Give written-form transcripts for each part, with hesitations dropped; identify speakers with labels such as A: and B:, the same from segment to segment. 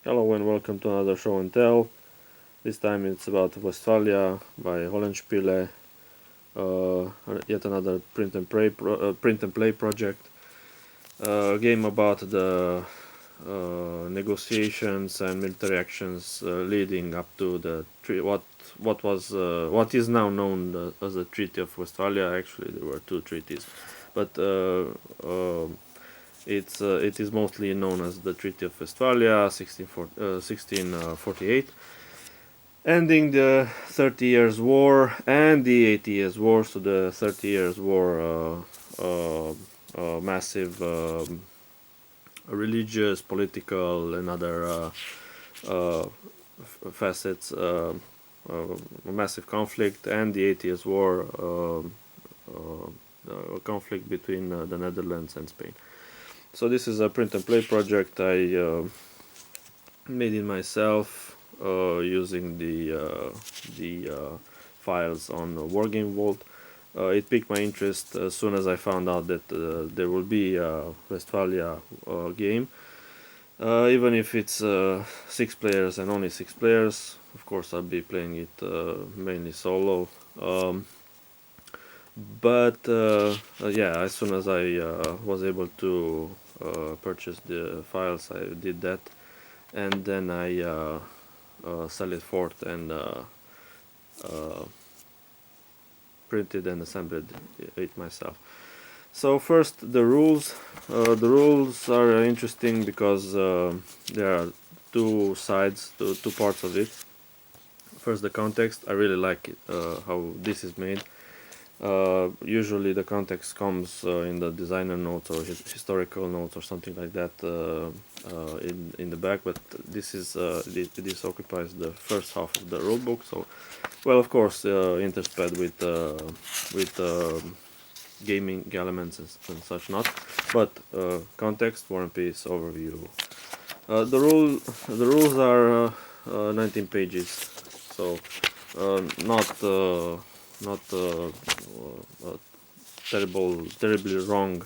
A: Hello and welcome to another show and tell. This time it's about Westphalia by Hollandspiele, yet another print and play project. A game about the negotiations and military actions leading up to the what is now known as the Treaty of Westphalia. Actually, there were two treaties, but it is mostly known as the Treaty of Westphalia, 1648, ending the 30 Years' War and the 80 Years' War. So the 30 Years' War, massive religious, political, and other facets, a massive conflict, and the 80 Years' War, a conflict between the Netherlands and Spain. So this is a print and play project I made it myself using the files on Wargame Vault. It piqued my interest as soon as I found out that there will be a Westphalia game. Even if it's 6 players and only 6 players, of course I'll be playing it mainly solo. But yeah, as soon as I was able to purchase the files, I did that, and then I sell it forth and printed and assembled it myself. So first, the rules. The rules are interesting because there are two sides, two parts of it. First, the context. I really like it, how this is made. Usually the context comes in the designer notes or historical notes or something like that in the back, but this this occupies the first half of the rulebook. So, well, of course, intersped with gaming elements and such not, but context, War and Peace, overview. The rules are 19 pages, so not terribly wrong,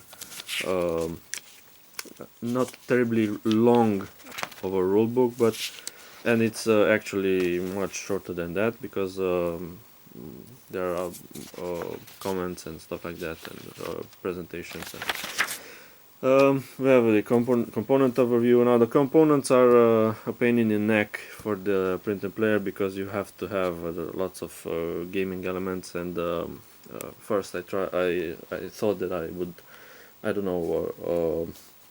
A: not terribly long of a rule book, and it's actually much shorter than that because there are comments and stuff like that and presentations. We have the component overview. Now the components are a pain in the neck for the print and player because you have to have lots of gaming elements, and first I thought that I would, I don't know,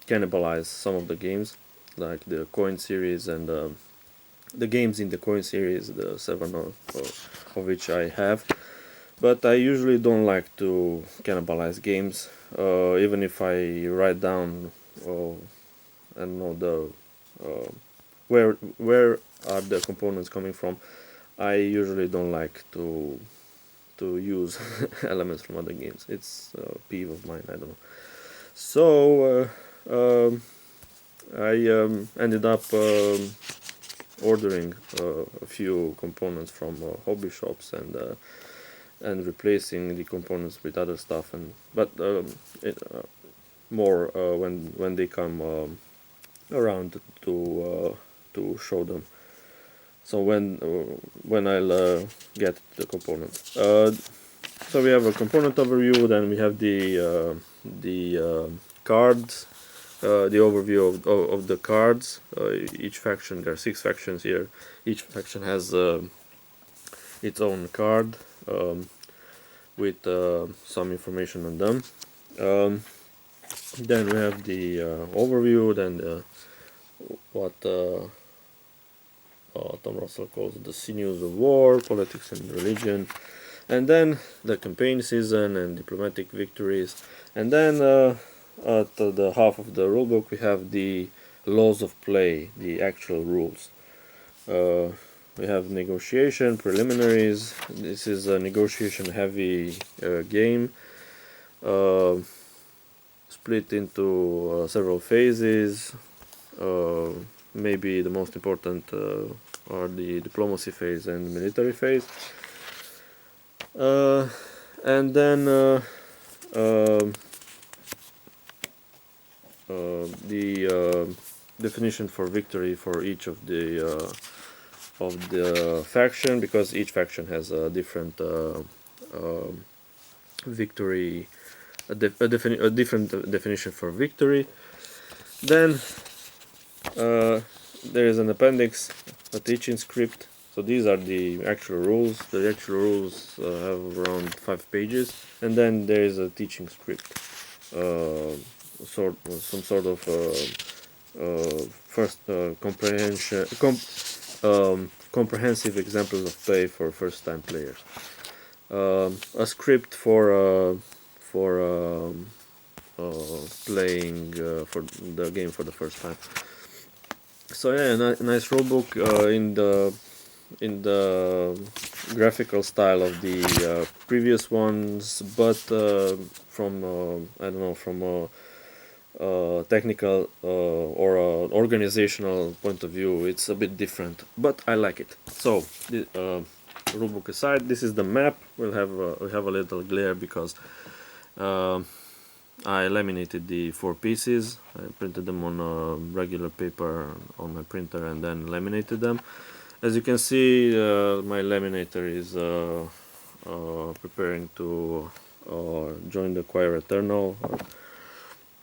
A: cannibalize some of the games, like the coin series and the games in the coin series, the 7 of which I have. But I usually don't like to cannibalize games, even if I write down, I don't know, where are the components coming from. I usually don't like to use elements from other games. It's a peeve of mine. I don't know. So I ended up ordering a few components from hobby shops and replacing the components with other stuff, but more when they come around to show them. So when I'll get the components. So we have a component overview, then we have the cards, the overview of the cards. Each faction, there are 6 factions here. Each faction has its own card with some information on them. Then we have the overview, then what Tom Russell calls the sinews of war, politics and religion, and then the campaign season and diplomatic victories, and then at the half of the rulebook we have the laws of play, the actual rules. We have negotiation, preliminaries. This is a negotiation heavy game, split into several phases. Maybe the most important are the diplomacy phase and military phase. And then definition for victory for each of the faction, because each faction has a different victory, a different definition for victory. Then there is an appendix, a teaching script. So these are the actual rules. The actual rules have around 5 pages, and then there is a teaching script, some sort of first comprehensive examples of play for first-time players. A script for playing for the game for the first time. So yeah, a nice rulebook in the graphical style of the previous ones, but from I don't know, from a technical or organizational point of view, it's a bit different, but I like it. So the rulebook aside, this is the map. We have a little glare because I laminated the 4 pieces. I printed them on regular paper on my printer and then laminated them. As you can see, my laminator is preparing to join the Choir Eternal,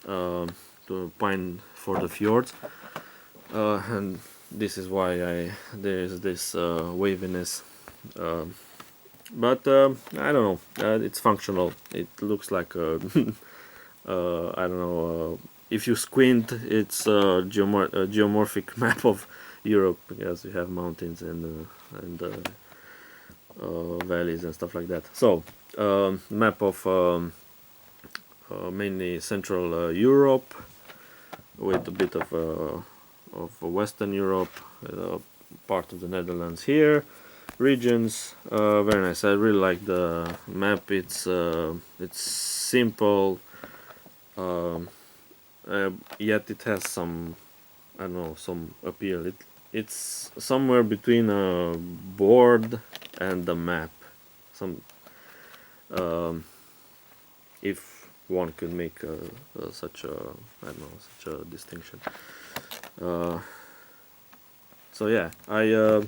A: to pine for the fjords, and this is why there is this waviness. But I don't know. It's functional. It looks like a I don't know. If you squint, it's a geomorphic map of Europe, because you have mountains and valleys and stuff like that. So map of mainly Central Europe, with a bit of Western Europe, part of the Netherlands here. Regions, very nice. I really like the map. It's simple, yet it has some, I don't know, some appeal. It's somewhere between a board and a map. If one could make such a, I don't know, such a distinction. So yeah, I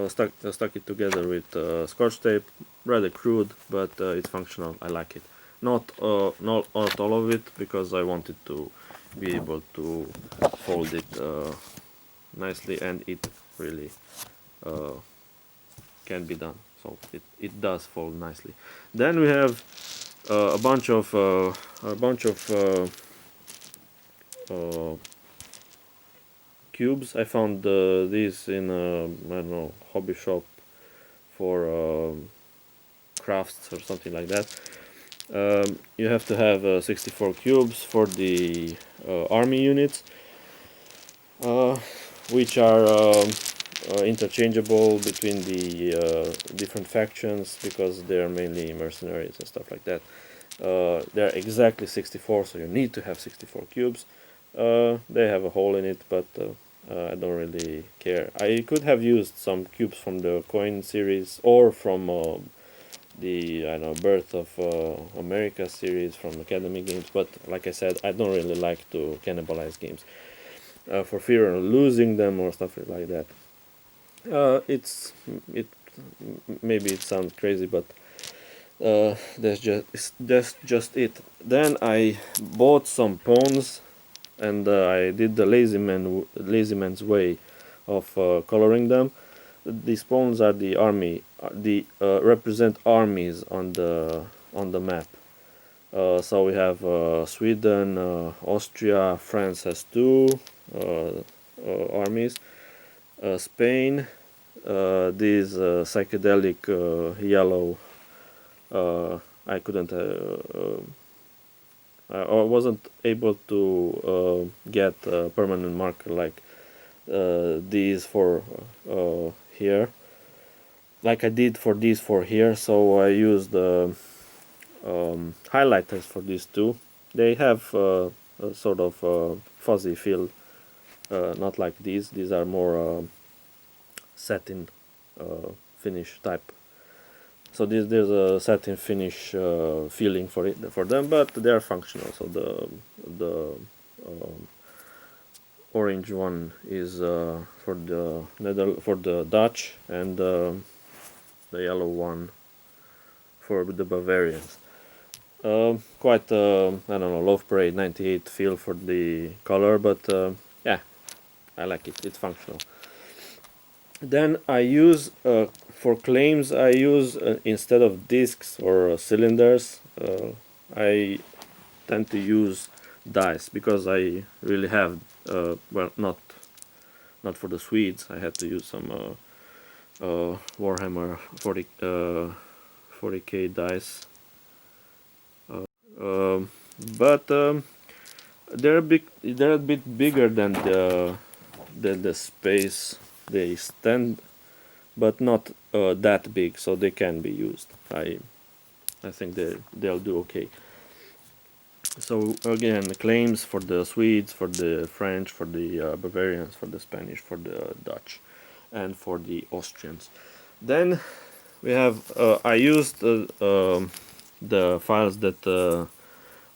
A: stuck it together with Scotch tape. Rather crude, but it's functional. I like it. Not all of it, because I wanted to be able to fold it nicely, and it really can be done. So it does fold nicely. Then we have a bunch of cubes. I found these in a, I don't know, hobby shop for crafts or something like that. You have to have 64 cubes for the army units, which are interchangeable between the different factions, because they're mainly mercenaries and stuff like that. They're exactly 64, so you need to have 64 cubes. They have a hole in it, but I don't really care. I could have used some cubes from the coin series, or from the, I don't know, Birth of America series from Academy Games, but like I said, I don't really like to cannibalize games for fear of losing them or stuff like that. Maybe it sounds crazy, but that's just it. Then I bought some pawns, and I did the lazy man's way of coloring them. These pawns are the army, represent armies on the map. So we have Sweden, Austria, France has 2 armies. Spain, these psychedelic yellow. I couldn't. I wasn't able to get a permanent marker like these for here, like I did for these for here. So I used highlighters for these 2. They have a sort of fuzzy feel, not like these. These are more satin finish type. So there's a satin finish feeling for them, but they are functional. So the orange one is for the Dutch, and the yellow one for the Bavarians. Quite I don't know, Love Parade 98 feel for the color, but yeah, I like it. It's functional. Then I use for claims I use instead of discs or cylinders, I tend to use dice because I really have well, not for the Swedes. I had to use some Warhammer 40k dice, but they're a bit bigger than the space they stand, but not that big, so they can be used. I think they'll do okay. So again, the claims for the Swedes, for the French, for the Bavarians, for the Spanish, for the Dutch, and for the Austrians. Then we have I used the files that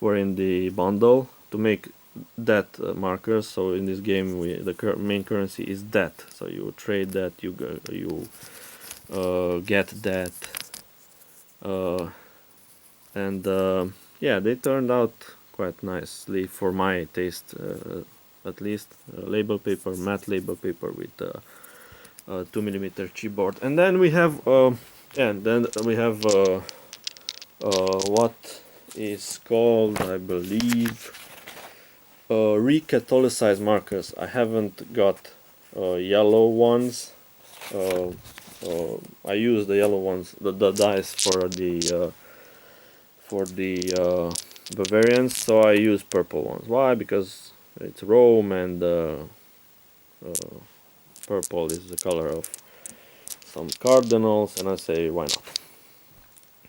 A: were in the bundle to make that markers. So in this game, the main currency is that. So you trade that, you get that, and yeah, they turned out quite nicely for my taste, at least. Label paper, matte label paper with 2mm chipboard, and then we have what is called, I believe, recatholicized markers. I haven't got yellow ones. I use the yellow ones, the dice for the Bavarians, so I use purple ones. Why? Because it's Rome, and purple is the color of some cardinals, and I say why not.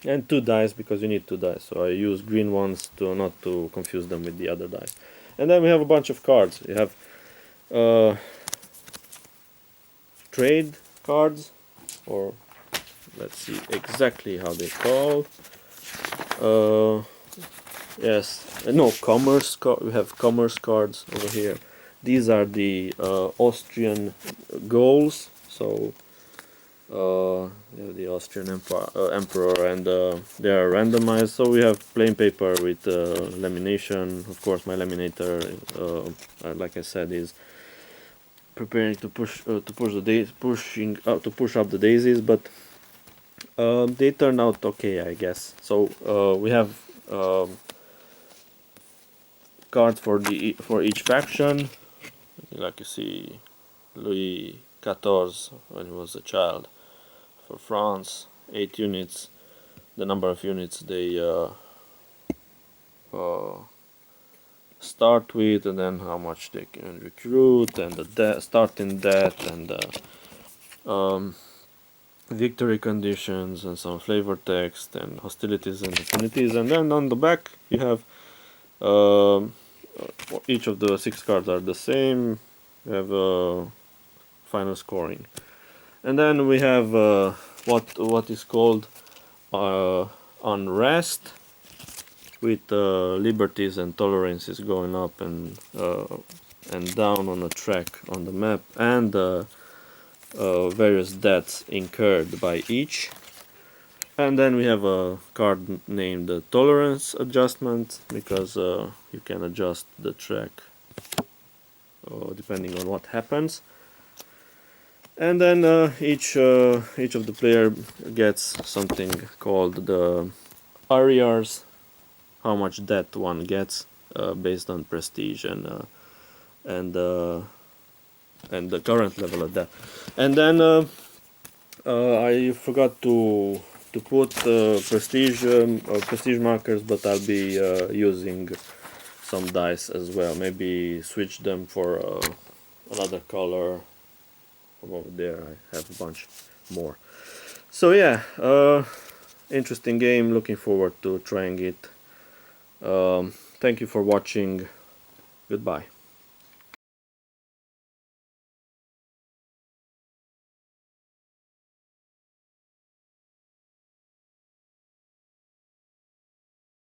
A: And 2 dice, because you need 2 dice, so I use green ones to not to confuse them with the other dice. And then we have a bunch of cards. You have trade cards, or let's see exactly how they call. Yes, no, commerce. We have commerce cards over here. These are the Austrian goals. So the Austrian emperor, and they are randomized. So we have plain paper with lamination. Of course, my laminator, like I said, is preparing to push to push up the daisies, but they turned out okay, I guess. So we have cards for each faction. Like you see, Louis XIV when he was a child. For France, 8 units. The number of units they start with, and then how much they can recruit, and the starting debt, and victory conditions, and some flavor text, and hostilities and affinities. And then on the back you have each of the 6 cards are the same. We have final scoring, and then we have what is called unrest, with liberties and tolerances going up and down on a track on the map, and various debts incurred by each. And then we have a card named tolerance adjustment, because you can adjust the track depending on what happens. And then each of the player gets something called the arrears, how much debt one gets based on prestige and the current level of debt. And then I forgot to put prestige markers, but I'll be using some dice as well. Maybe switch them for another color. From over there I have a bunch more. So yeah, interesting game. Looking forward to trying it. Thank you for watching. Goodbye.